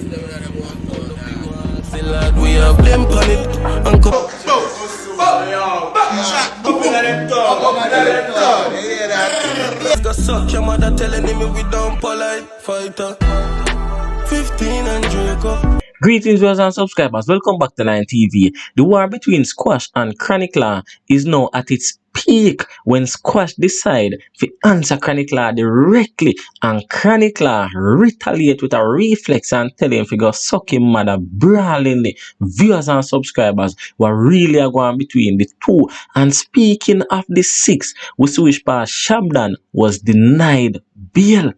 We have them on it and go. Go suck your mother telling me we don't polite fighter. 15 and Draco. Greetings viewers and subscribers, welcome back to Line TV. The war between Squash and Chronic Law is now at its peak when Squash decide to answer Chronic Law directly and Chronic Law retaliate with a reflex and tell him to go suck him mother brawlingly. Viewers and subscribers were really going between the two. And speaking of the six, we see which part Shabdon was denied bail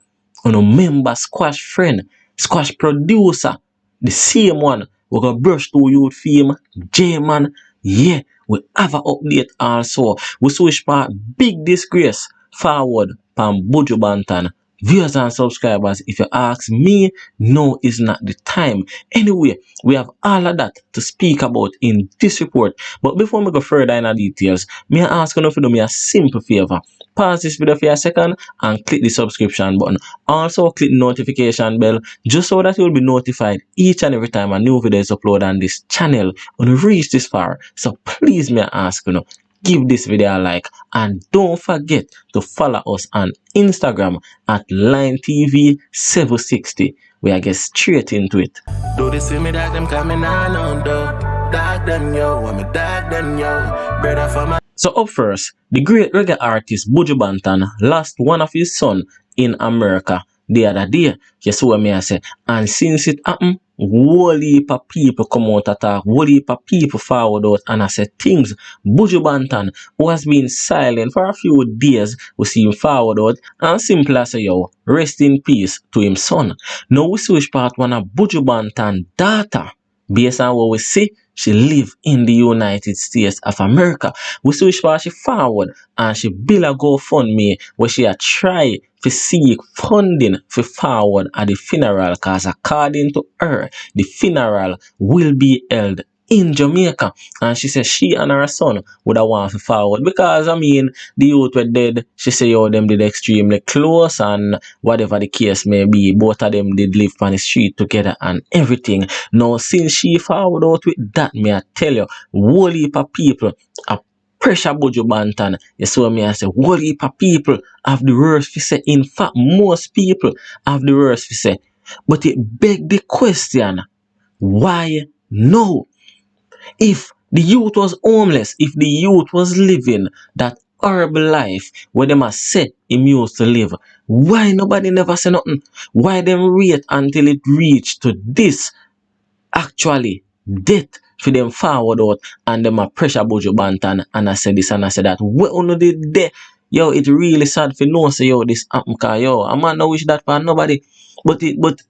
on a member Squash friend, Squash producer. The same one, we're going to brush to youth fame, Jman. Yeah, we have an update also. We switch part big disgrace forward from Buju Banton. Viewers and subscribers, if you ask me, no is not the time. Anyway, we have all of that to speak about in this report. But before we go further in the details, may I ask you to do me a simple favor. Pause this video for a second and click the subscription button. Also click the notification bell just so that you will be notified each and every time a new video is uploaded on this channel when you reach this far. So please may I ask you, give this video a like and don't forget to follow us on Instagram at LineTV760. We are get straight into it. Do they see me that them coming on though? Dark than yo, I'm a dark than yo. Brother for my. So up first, the great reggae artist Buju Banton lost one of his sons in America the other day. You see what me I say? And since it happened, whole heap of people come out attack, whole heap of people forward out and I say things. Buju Banton, who has been silent for a few days, we see him forward out and simple as say, yo, rest in peace to him son. Now we switch part one of Buju Banton daughter. Based on what we see, she live in the United States of America. We see which part she forward and she build a GoFundMe where she a try to seek funding for forward at the funeral because according to her, the funeral will be held in Jamaica. And she said she and her son would have want to forward because I mean the youth were dead. She said yo them did extremely close and whatever the case may be, both of them did live on the street together and everything. Now since she forward out with that, me I tell you, whole heap of people are pressure Buju Banton. You see what me I say, whole heap of people have the worst to say. In fact, most people have the worst to say. But it beg the question, why no? If the youth was homeless, if the youth was living that horrible life where them are said him used to live, why nobody never say nothing? Why them wait until it reached to this actually death for them forward out and them a pressure Buju Banton and I say this and I say that? What only did they? Yo, it really sad for no say yo this happen cause yo, I might not wish that for nobody. But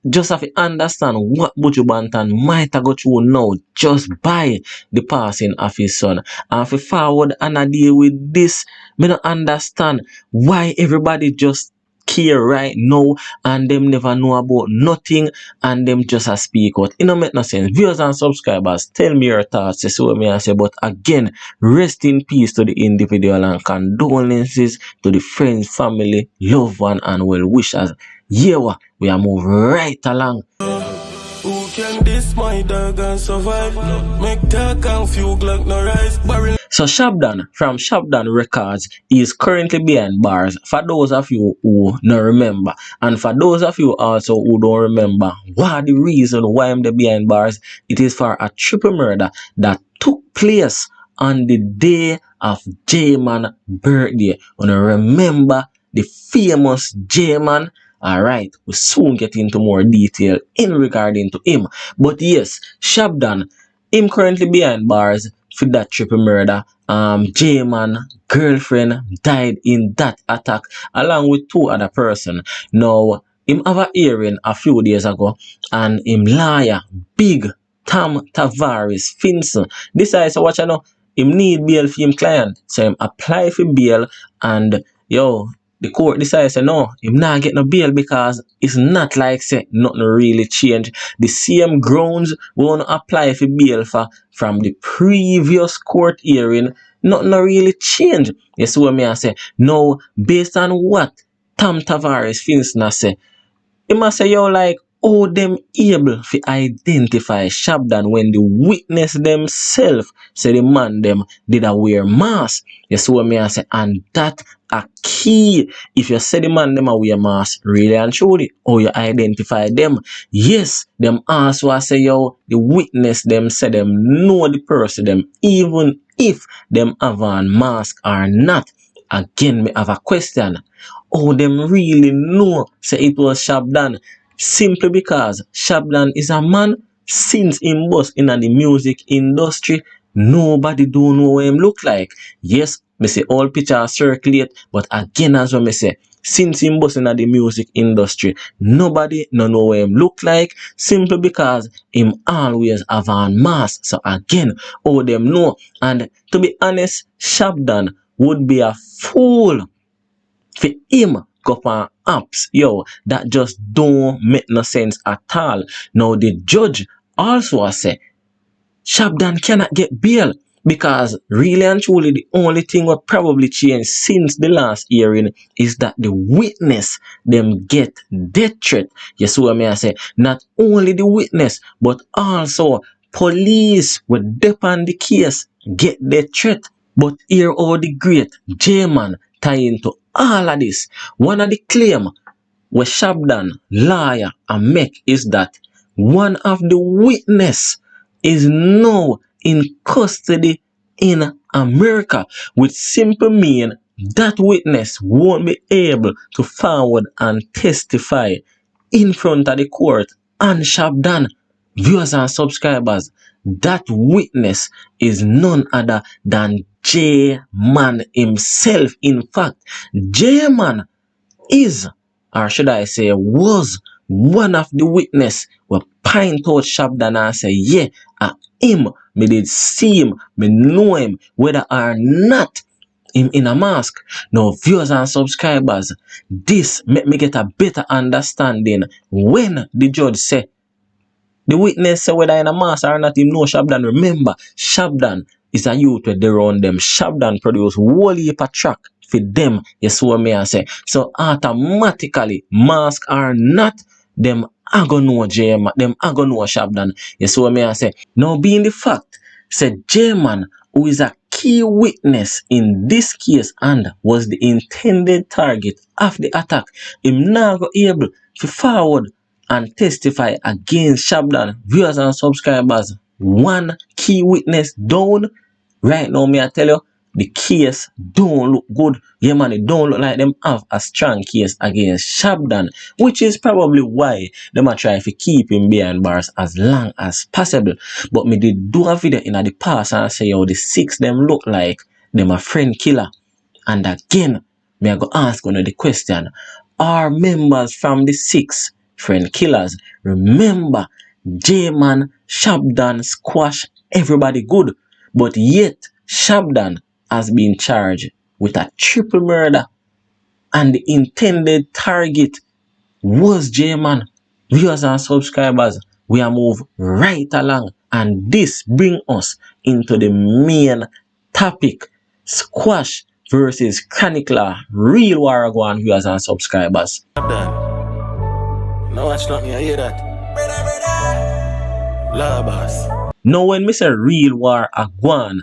just have to understand what Buju Banton might have got through now just by the passing of his son. And if we forward and I deal with this, me don't understand why everybody just care right now and them never know about nothing and them just a speak out. It don't make no sense. Viewers and subscribers, tell me your thoughts. This is what me I say. But again, rest in peace to the individual and condolences to the friends, family, loved one and well wishers. Yeah, we are moving right along. Who can this my dog and survive? Make talk and few Glock no rise. So Shabdon from Shabdon Records is currently behind bars for those of you who don't remember. And for those of you also who don't remember what the reason why I'm behind bars, it is for a triple murder that took place on the day of Jman birthday. And remember the famous Jman. Alright, we'll soon get into more detail in regarding to him. But yes, Shabdon, him currently behind bars for that triple murder. Jman girlfriend died in that attack along with two other person. Now, him have a hearing a few days ago and him lawyer, big Tom Tavares Finson, decides to watch I know him need bail for him client. So him apply for bail and yo, the court decides to no, him not get no bail because it's not like say nothing really changed. The same grounds we want to apply for bail for from the previous court hearing, nothing really changed. You see what me I say? Now, based on what Tom Tavares Finson say, he must say yo like how them able to identify Shabdon when the witness themselves say the man them did a wear mask. You see what me I say, and that a key. If you say the man them a wear mask, really and truly, how you identify them? Yes, them also I say yo, the witness them say them know the person them, even if them have on mask or not. Again, me have a question. How them really know say it was Shabdon? Simply because Shabdon is a man since him was in the music industry, nobody do know what him look like. Yes, me say all pictures circulate, but again as well me say, since him was in the music industry, nobody no know what him look like, simply because him always have on mask. So again, all them know. And to be honest, Shabdon would be a fool for him go on apps, yo, that just don't make no sense at all. Now the judge also say Shabdon cannot get bail because really and truly the only thing what probably changed since the last hearing is that the witness them get death threat. You see what I say? Not only the witness but also police would depend the case get death threat. But here all the great Jman tie into all of this. One of the claim where Shabdon lawyer and make is that one of the witness is now in custody in America, which simply mean that witness won't be able to forward and testify in front of the court. And Shabdon, viewers and subscribers, that witness is none other than Jman himself. In fact, Jman is, or should I say was, one of the witness will point out Shabdon and say, yeah, him, me did see him, me know him, whether or not him in a mask. Now, viewers and subscribers, this make me get a better understanding when the judge say, the witness say whether in a mask or not, him know Shabdon. Remember, Shabdon is a youth where they run them. Shabdon produce whole heap of track for them. You see what me I say? So automatically, mask or not, them I gonna know Jman, them I gonna know Shabdon. You see what me I say? Now being the fact, said Jman, who is a key witness in this case and was the intended target of the attack, him now go able to forward and testify against Shabdon. Viewers and subscribers, one key witness down. Right now, me I tell you, the case don't look good. Yeah, man, it don't look like them have a strong case against Shabdon, which is probably why them are trying to keep him behind bars as long as possible. But me did do a video in the past and say, yo, the six them look like them a friend killer. And again, me I go ask one of the question, are members from the six friend killers? Remember, Jman, Shabdon squash everybody good, but yet Shabdon has been charged with a triple murder and the intended target was Jman. Viewers and subscribers, we are move right along, and this bring us into the main topic: squash versus chronic law. Real war go on, viewers and subscribers. No watch nothing, I hear that. Law boss. Now when me say real war a gwan,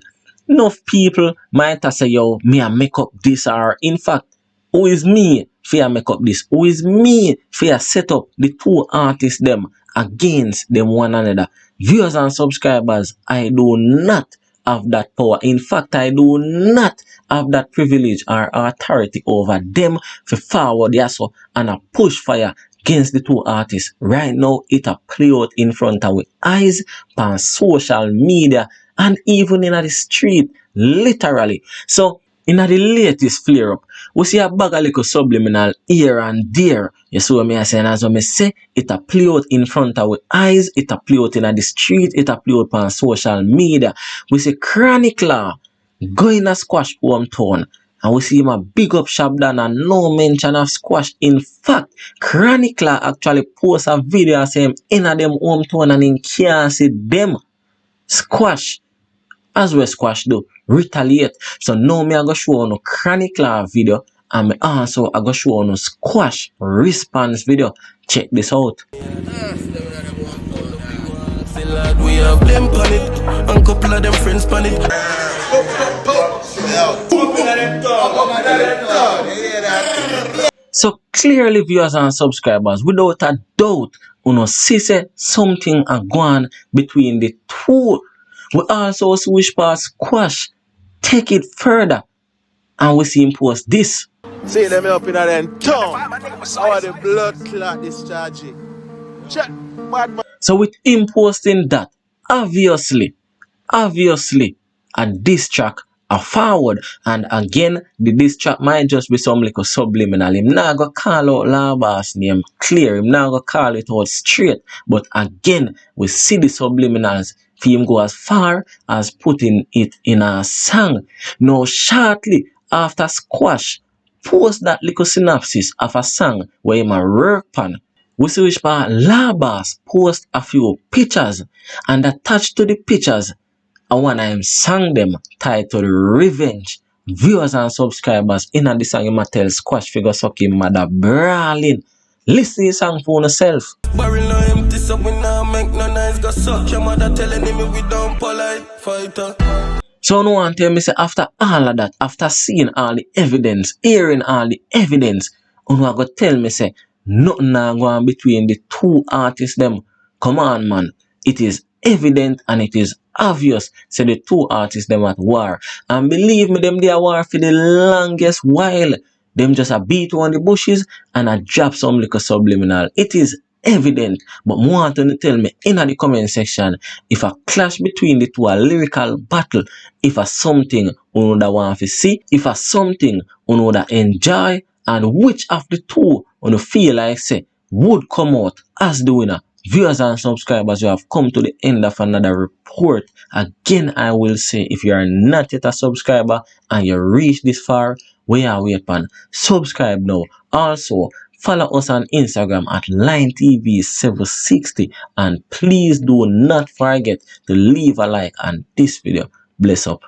enough people might say, yo, me a make up this, or in fact, who is me for make up this? Who is me for set up the two artists them against them one another? Viewers and subscribers, I do not have that power. In fact, I do not have that privilege or authority over them to forward so and a push fire against the two artists. Right now, it a play out in front of our eyes on social media and even in the street, literally. So, in the latest flare up, we see a bag of little subliminal here and there. You see what me say? And as I say, it a play out in front of our eyes, it a play out in the street, it a play out on social media. We see chronic law going to squash hometown. And we see him a big up Shabdon and no mention of squash. In fact, Chronic Law actually post a video saying in a them hometown and in can't see them squash. As well squash do, retaliate. So now me I go show on a Chronic Law video And me also I go show on a squash response video. Check this out. We have them on it, and couple of them friends on it. So clearly, viewers and subscribers, without a doubt, see say something a gone between the two. We also switch past squash, take it further, and we see him post this. See them up in them tongue. All the blood clot discharging. Check, bad man. So with him posting that, obviously, a diss track a forward, and again the diss track might just be some little subliminal. Him not go call out Laba's name clear, him not go call it out straight, but again we see the subliminals for him go as far as putting it in a song. Now shortly after Squash post that little synopsis of a song where him a work on, we see which part Labas post a few pictures, and attached to the pictures I want him sang them titled Revenge. Viewers and subscribers in the song him tell Squash figure suck him Mada brawling. Listen to the song for yourself. Barrel no empty, so we now make no nice. Go suck your mother telling me we don't polite fighter. So no one tell me say after all of that, after seeing all the evidence, hearing all the evidence, you go tell me say nothing now going between the two artists them. Come on man, it is evident and it is obvious say the two artists them at war, and believe me them they are war for the longest while. Them just a beat on the bushes and a drop some little subliminal. It is evident, but want to tell me in the comment section if a clash between the two, a lyrical battle, if a something you that want to see, if a something you that enjoy, and which of the two you feel like say would come out as the winner. Viewers and subscribers, you have come to the end of another report. Again, I will say, if you are not yet a subscriber and you reach this far, we are waiting. Subscribe now. Also, follow us on Instagram at LineTV760, and please do not forget to leave a like on this video. Bless up.